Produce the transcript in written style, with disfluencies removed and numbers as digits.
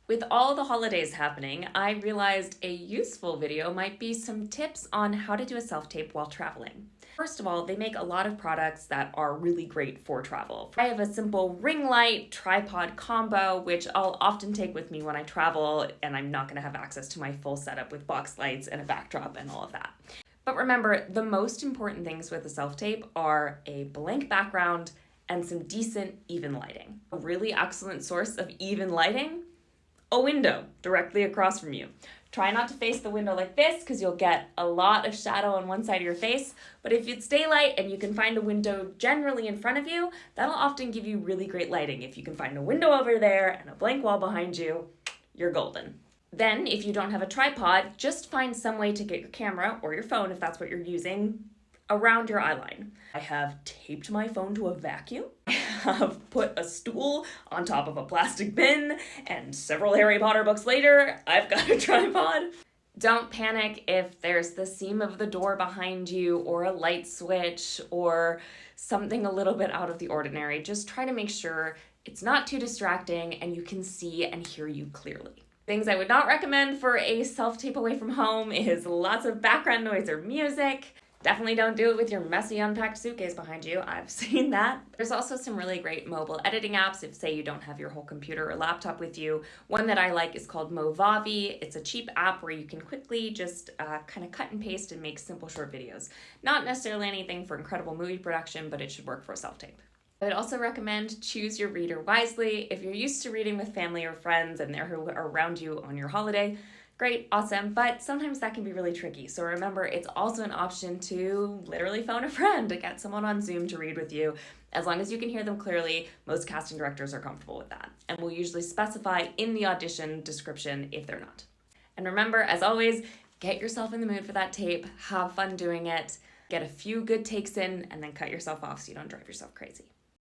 With all the holidays happening, I realized a useful video might be some tips on how to do a self-tape while traveling. First of all, they make a lot of products that are really great for travel. I have a simple ring light tripod combo, which I'll often take with me when I travel and I'm not gonna have access to my full setup with box lights and a backdrop and all of that. But remember, the most important things with a self-tape are a blank background and some decent, even lighting. A really excellent source of even lighting, a window directly across from you. Try not to face the window like this because you'll get a lot of shadow on one side of your face, but if it's daylight and you can find a window generally in front of you, that'll often give you really great lighting. If you can find a window over there and a blank wall behind you, you're golden. Then, if you don't have a tripod, just find some way to get your camera, or your phone if that's what you're using, around your eye line. I have taped my phone to a vacuum. I have put a stool on top of a plastic bin, and several Harry Potter books later, I've got a tripod. Don't panic if there's the seam of the door behind you, or a light switch, or something a little bit out of the ordinary. Just try to make sure it's not too distracting and you can see and hear you clearly. Things I would not recommend for a self-tape away from home is lots of background noise or music. Definitely don't do it with your messy unpacked suitcase behind you. I've seen that. There's also some really great mobile editing apps if, say, you don't have your whole computer or laptop with you. One that I like is called Movavi. It's a cheap app where you can quickly just kind of cut and paste and make simple short videos. Not necessarily anything for incredible movie production, but it should work for a self-tape. I would also recommend choose your reader wisely. If you're used to reading with family or friends and they're who are around you on your holiday, great, awesome, but sometimes that can be really tricky. So remember, it's also an option to literally phone a friend to get someone on Zoom to read with you. As long as you can hear them clearly, most casting directors are comfortable with that. And will usually specify in the audition description if they're not. And remember, as always, get yourself in the mood for that tape, have fun doing it, get a few good takes in, and then cut yourself off so you don't drive yourself crazy.